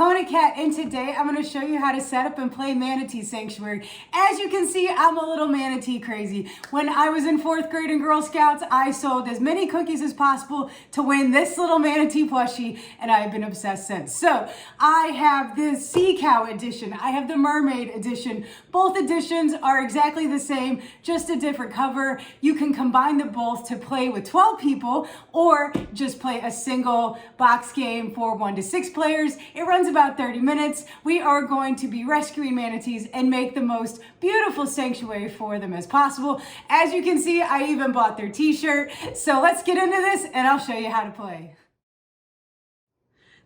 Kona Cat, and today I'm going to show you how to set up and play Manatee Sanctuary. As you can see, I'm a little manatee crazy. When I was in 4th grade in Girl Scouts, I sold as many cookies as possible to win this little manatee plushie, and I've been obsessed since. So I have the Sea Cow edition. I have the Mermaid edition. Both editions are exactly the same, just a different cover. You can combine them both to play with 12 people or just play a single box game for 1 to 6 players. It runs about 30 minutes. We are going to be rescuing manatees and make the most beautiful sanctuary for them as possible. As you can see, I even bought their t-shirt. So let's get into this and I'll show you how to play.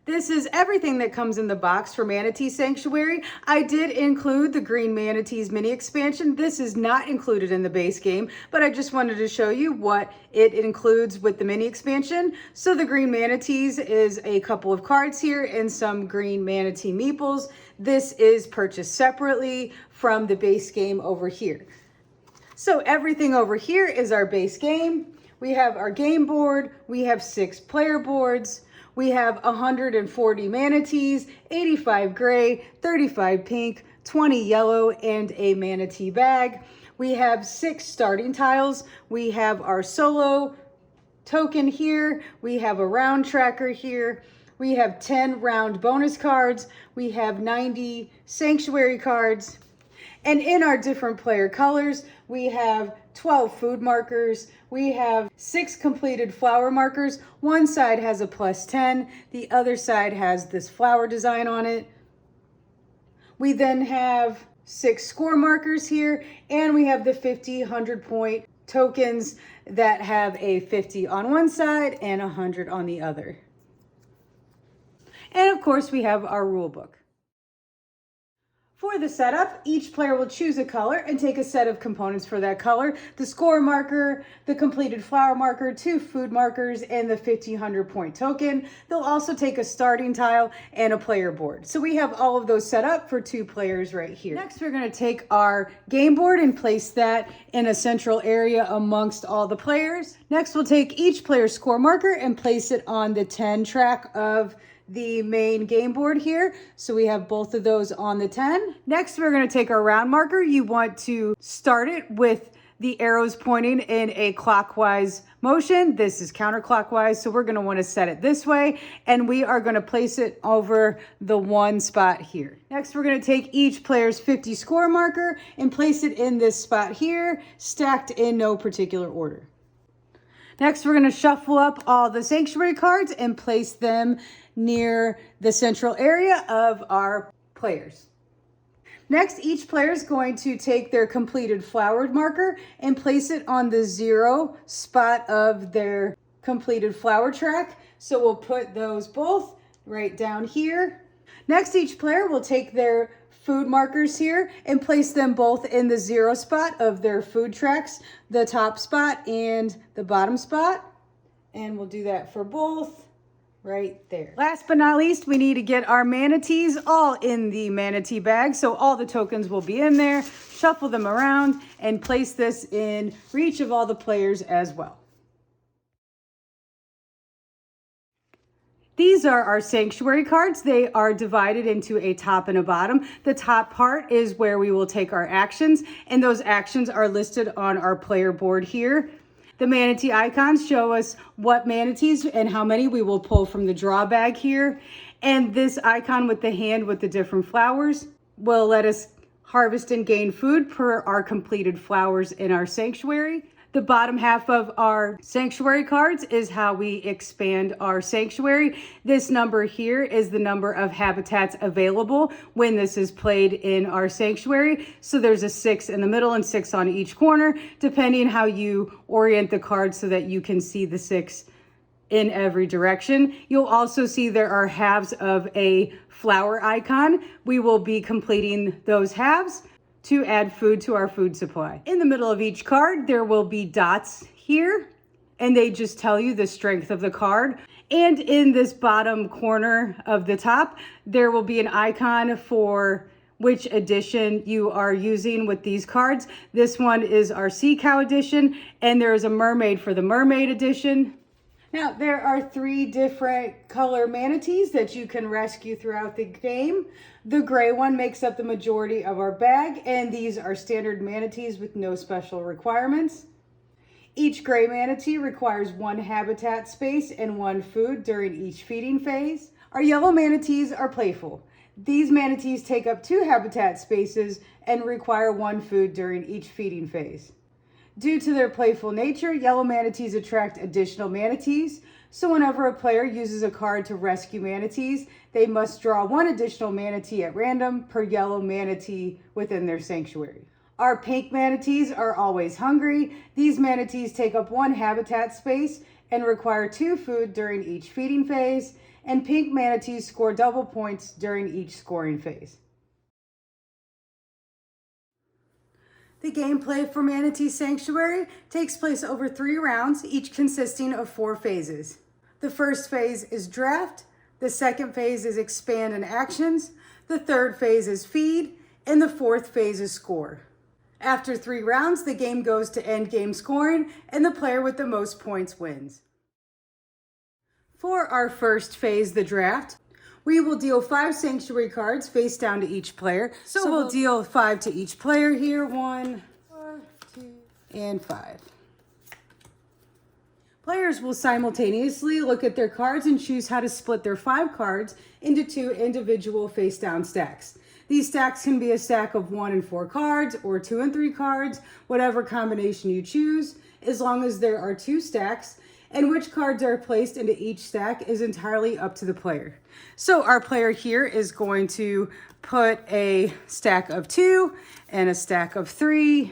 This is everything that comes in the box for Manatee Sanctuary. I did include the Green Manatees mini expansion. This is not included in the base game, but I just wanted to show you what it includes with the mini expansion. So the Green Manatees is a couple of cards here and some Green Manatee meeples. This is purchased separately from the base game over here. So everything over here is our base game. We have our game board. We have 6 player boards. We have 140 manatees, 85 gray, 35 pink, 20 yellow, and a manatee bag. We have 6 starting tiles. We have our solo token here. We have a round tracker here. We have 10 round bonus cards. We have 90 sanctuary cards. And in our different player colors, we have 12 food markers. We have 6 completed flower markers. One side has a +10. The other side has this flower design on it. We then have 6 score markers here, and we have the 50, 100 point tokens that have a 50 on one side and 100 on the other. And of course, we have our rule book. For the setup, each player will choose a color and take a set of components for that color. The score marker, the completed flower marker, 2 food markers, and the 50, 100 point token. They'll also take a starting tile and a player board. So we have all of those set up for 2 players right here. Next, we're going to take our game board and place that in a central area amongst all the players. Next, we'll take each player's score marker and place it on the 10 track of the main game board here. So we have both of those on the 10. Next, we're going to take our round marker. You want to start it with the arrows pointing in a clockwise motion. This is counterclockwise, so we're going to want to set it this way, and we are going to place it over the 1 spot here. Next, we're going to take each player's 50 score marker and place it in this spot here, stacked in no particular order. Next, we're going to shuffle up all the sanctuary cards and place them near the central area of our players. Next, each player is going to take their completed flowered marker and place it on the 0 spot of their completed flower track. So we'll put those both right down here. Next, each player will take their food markers here and place them both in the 0 spot of their food tracks, the top spot and the bottom spot. And we'll do that for both right there. Last but not least, we need to get our manatees all in the manatee bag. So all the tokens will be in there. Shuffle them around and place this in reach of all the players as well. These are our sanctuary cards. They are divided into a top and a bottom. The top part is where we will take our actions, and those actions are listed on our player board here. The manatee icons show us what manatees and how many we will pull from the draw bag here. And this icon with the hand with the different flowers will let us harvest and gain food per our completed flowers in our sanctuary. The bottom half of our sanctuary cards is how we expand our sanctuary. This number here is the number of habitats available when this is played in our sanctuary. So there's a 6 in the middle and 6 on each corner, depending how you orient the cards so that you can see the 6 in every direction. You'll also see there are halves of a flower icon. We will be completing those halves to add food to our food supply. In the middle of each card, there will be dots here, and they just tell you the strength of the card. And in this bottom corner of the top, there will be an icon for which edition you are using with these cards. This one is our Sea Cow edition, and there is a mermaid for the mermaid edition. Now, there are 3 different color manatees that you can rescue throughout the game. The gray one makes up the majority of our bag, and these are standard manatees with no special requirements. Each gray manatee requires 1 habitat space and 1 food during each feeding phase. Our yellow manatees are playful. These manatees take up 2 habitat spaces and require 1 food during each feeding phase. Due to their playful nature, yellow manatees attract additional manatees. So whenever a player uses a card to rescue manatees, they must draw 1 additional manatee at random per yellow manatee within their sanctuary. Our pink manatees are always hungry. These manatees take up 1 habitat space and require 2 food during each feeding phase, and pink manatees score double points during each scoring phase. The gameplay for Manatee Sanctuary takes place over 3 rounds, each consisting of 4 phases. The first phase is draft, the second phase is expand and actions, the third phase is feed, and the fourth phase is score. After 3 rounds, the game goes to end game scoring, and the player with the most points wins. For our first phase, the draft, we will deal 5 sanctuary cards face down to each player. So we'll deal 5 to each player here. 1, 2, and 5. Players will simultaneously look at their cards and choose how to split their 5 cards into 2 individual face down stacks. These stacks can be a stack of 1 and 4 cards or 2 and 3 cards, whatever combination you choose, as long as there are 2 stacks, and which cards are placed into each stack is entirely up to the player. So our player here is going to put a stack of 2 and a stack of 3.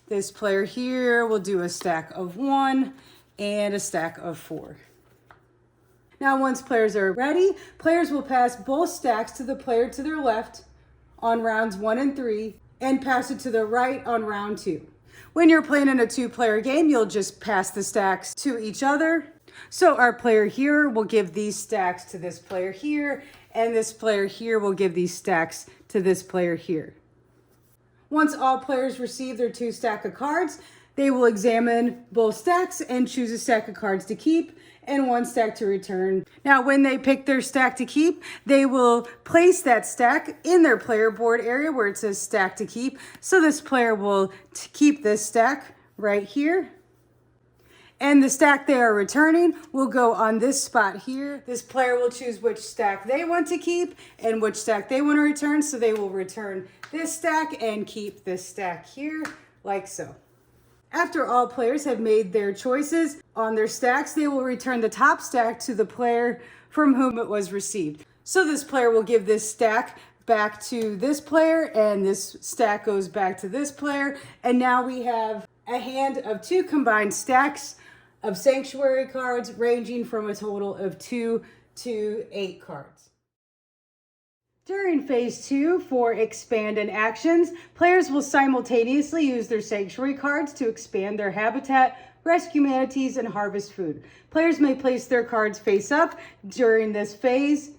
This player here will do a stack of 1 and a stack of 4. Now, once players are ready, players will pass both stacks to the player to their left on rounds 1 and 3 and pass it to the right on round 2. When you're playing in a 2-player game, you'll just pass the stacks to each other. So our player here will give these stacks to this player here, and this player here will give these stacks to this player here. Once all players receive their 2 stack of cards, they will examine both stacks and choose a stack of cards to keep and 1 stack to return. Now, when they pick their stack to keep, they will place that stack in their player board area where it says stack to keep. So this player will keep this stack right here. And the stack they are returning will go on this spot here. This player will choose which stack they want to keep and which stack they want to return. So they will return this stack and keep this stack here, like so. After all players have made their choices on their stacks, they will return the top stack to the player from whom it was received. So this player will give this stack back to this player, and this stack goes back to this player. And now we have a hand of 2 combined stacks of sanctuary cards ranging from a total of 2 to 8 cards. During phase 2 for expand and actions, players will simultaneously use their sanctuary cards to expand their habitat, rescue manatees, and harvest food. Players may place their cards face up during this phase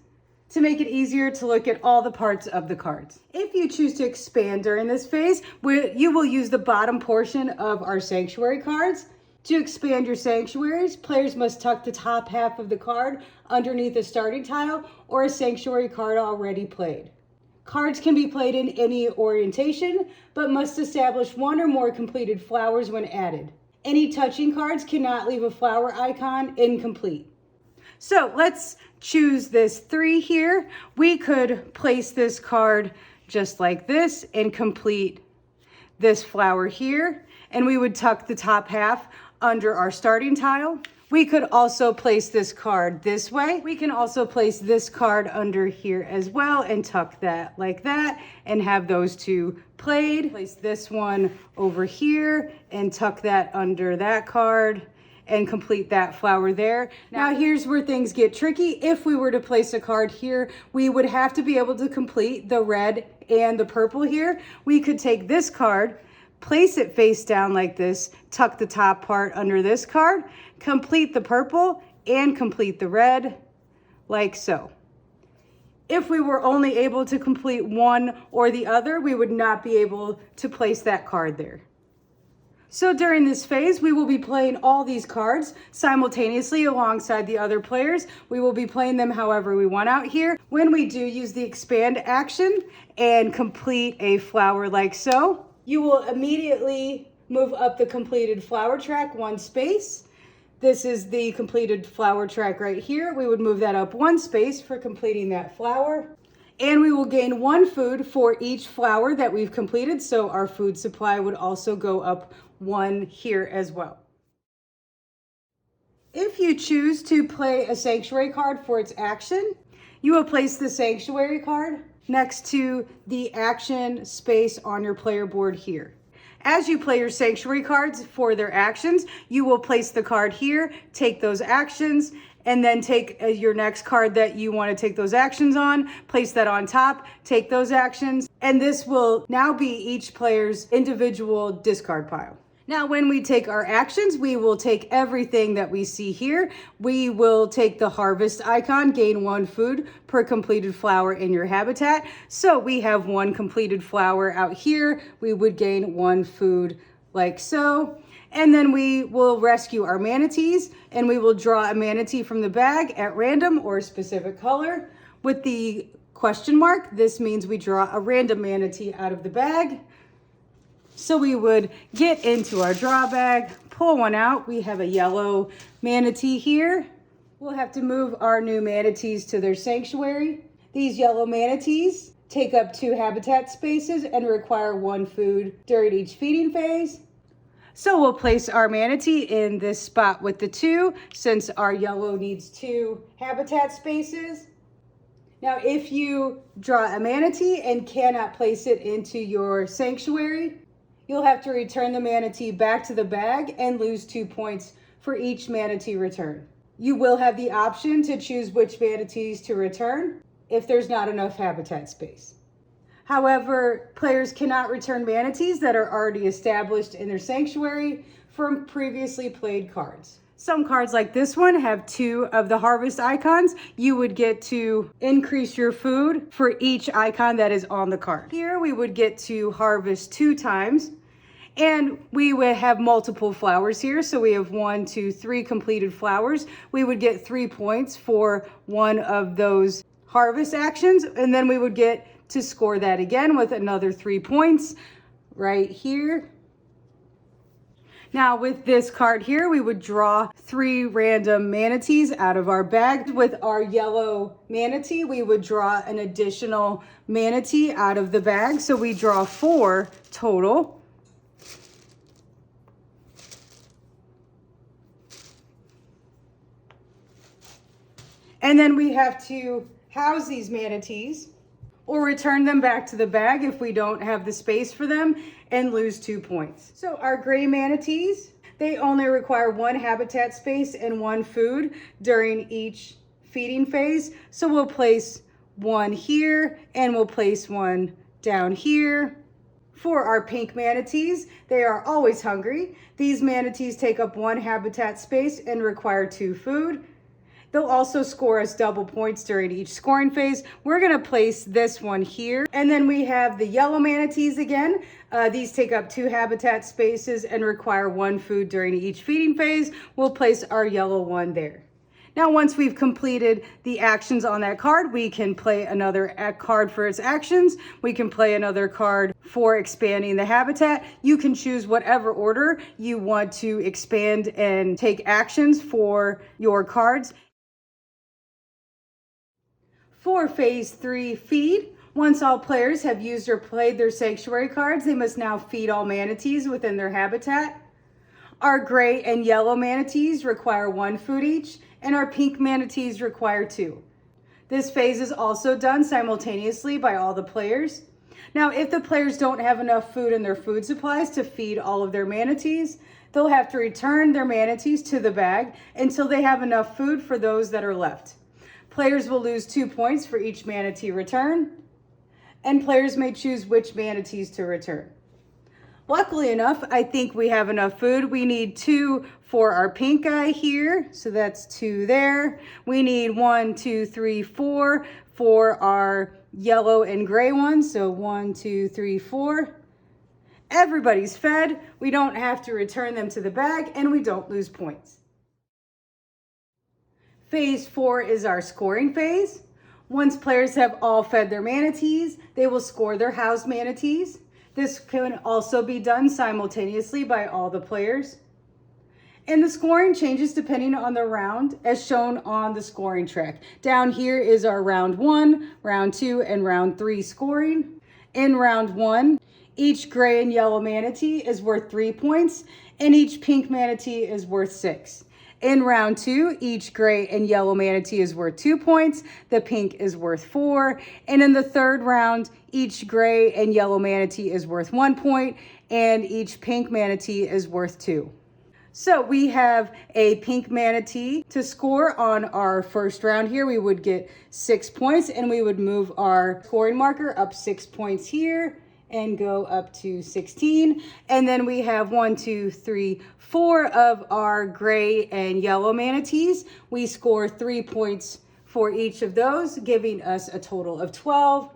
to make it easier to look at all the parts of the cards. If you choose to expand during this phase, you will use the bottom portion of our sanctuary cards. To expand your sanctuaries, players must tuck the top half of the card underneath a starting tile or a sanctuary card already played. Cards can be played in any orientation, but must establish 1 or more completed flowers when added. Any touching cards cannot leave a flower icon incomplete. So let's choose this 3 here. We could place this card just like this and complete this flower here, and we would tuck the top half under our starting tile. We could also place this card this way. We can also place this card under here as well and tuck that like that and have those 2 played. Place this one over here and tuck that under that card and complete that flower there. Now here's where things get tricky. If we were to place a card here, we would have to be able to complete the red and the purple here. We could take this card, place it face down like this, tuck the top part under this card, complete the purple, and complete the red, like so. If we were only able to complete one or the other, we would not be able to place that card there. So during this phase, we will be playing all these cards simultaneously alongside the other players. We will be playing them however we want out here. When we do use the expand action and complete a flower like so, you will immediately move up the completed flower track one space. This is the completed flower track right here. We would move that up one space for completing that flower. And we will gain one food for each flower that we've completed. So our food supply would also go up one here as well. If you choose to play a sanctuary card for its action, you will place the sanctuary card next to the action space on your player board here. As you play your sanctuary cards for their actions, you will place the card here, take those actions, and then take your next card that you want to take those actions on, place that on top, take those actions, and this will now be each player's individual discard pile. Now, when we take our actions, we will take everything that we see here. We will take the harvest icon, gain one food per completed flower in your habitat. So we have one completed flower out here. We would gain one food like so. And then we will rescue our manatees, and we will draw a manatee from the bag at random or a specific color. With the question mark, this means we draw a random manatee out of the bag. So we would get into our draw bag, pull one out. We have a yellow manatee here. We'll have to move our new manatees to their sanctuary. These yellow manatees take up 2 habitat spaces and require one food during each feeding phase. So we'll place our manatee in this spot with the 2, since our yellow needs 2 habitat spaces. Now, if you draw a manatee and cannot place it into your sanctuary, you'll have to return the manatee back to the bag and lose 2 points for each manatee return. You will have the option to choose which manatees to return if there's not enough habitat space. However, players cannot return manatees that are already established in their sanctuary from previously played cards. Some cards like this one have 2 of the harvest icons. You would get to increase your food for each icon that is on the card. Here we would get to harvest 2 times, and we would have multiple flowers here. So we have 1, 2, 3 completed flowers. We would get 3 points for one of those harvest actions, and then we would get to score that again with another 3 points right here. Now with this card here, we would draw 3 random manatees out of our bag. With our yellow manatee, we would draw an additional manatee out of the bag. So we draw 4 total. And then we have to house these manatees or return them back to the bag if we don't have the space for them, and lose 2 points. So our gray manatees, they only require 1 habitat space and 1 food during each feeding phase. So we'll place 1 here and we'll place 1 down here. For our pink manatees, they are always hungry. These manatees take up 1 habitat space and require 2 food. They'll also score us double points during each scoring phase. We're gonna place this one here. And then we have the yellow manatees again. These take up 2 habitat spaces and require 1 food during each feeding phase. We'll place our yellow one there. Now, once we've completed the actions on that card, we can play another card for its actions. We can play another card for expanding the habitat. You can choose whatever order you want to expand and take actions for your cards. For phase 3 feed, once all players have used or played their sanctuary cards, they must now feed all manatees within their habitat. Our gray and yellow manatees require 1 food each, and our pink manatees require 2. This phase is also done simultaneously by all the players. Now, if the players don't have enough food in their food supplies to feed all of their manatees, they'll have to return their manatees to the bag until they have enough food for those that are left. Players will lose 2 points for each manatee return, and players may choose which manatees to return. Luckily enough, I think we have enough food. We need 2 for our pink guy here, so that's 2 there. We need 1, 2, 3, 4 for our yellow and gray one, so 1, 2, 3, 4. Everybody's fed, we don't have to return them to the bag, and we don't lose points. Phase 4 is our scoring phase. Once players have all fed their manatees, they will score their housed manatees. This can also be done simultaneously by all the players. And the scoring changes depending on the round as shown on the scoring track. Down here is our round 1, round 2, and round 3 scoring. In round 1, each gray and yellow manatee is worth 3 points, and each pink manatee is worth 6. In round 2, each gray and yellow manatee is worth 2 points, the pink is worth 4, and in the third round, each gray and yellow manatee is worth 1 point, and each pink manatee is worth 2. So we have a pink manatee to score on our first round here. We would get 6 points, and we would move our scoring marker up 6 points here and go up to 16. And then we have 1, 2, 3, 4 of our gray and yellow manatees. We score 3 points for each of those, giving us a total of 12.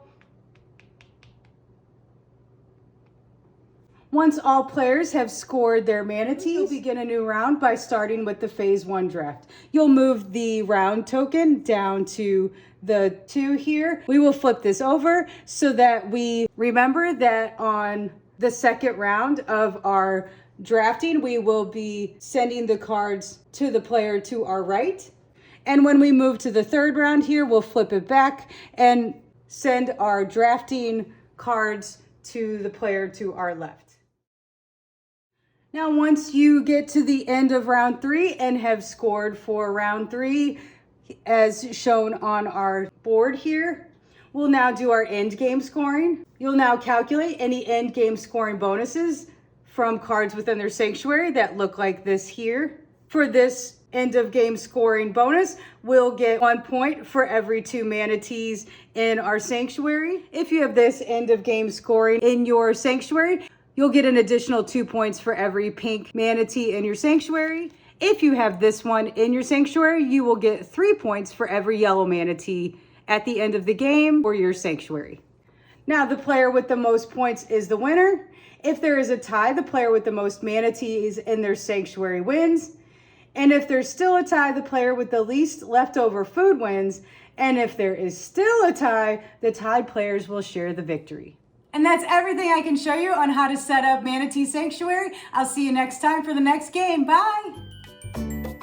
Once all players have scored their manatees, you'll begin a new round by starting with the phase 1 draft. You'll move the round token down to the 2 here. We will flip this over so that we remember that on the second round of our drafting, we will be sending the cards to the player to our right. And when we move to the third round here, we'll flip it back and send our drafting cards to the player to our left. Now, once you get to the end of round 3 and have scored for round 3, as shown on our board here, we'll now do our end game scoring. You'll now calculate any end game scoring bonuses from cards within their sanctuary that look like this here. For this end of game scoring bonus, we'll get 1 point for every 2 manatees in our sanctuary. If you have this end of game scoring in your sanctuary, you'll get an additional 2 points for every pink manatee in your sanctuary. If you have this one in your sanctuary, you will get 3 points for every yellow manatee at the end of the game for your sanctuary. Now, the player with the most points is the winner. If there is a tie, the player with the most manatees in their sanctuary wins. And if there's still a tie, the player with the least leftover food wins. And if there is still a tie, the tied players will share the victory. And that's everything I can show you on how to set up Manatee Sanctuary. I'll see you next time for the next game. Bye.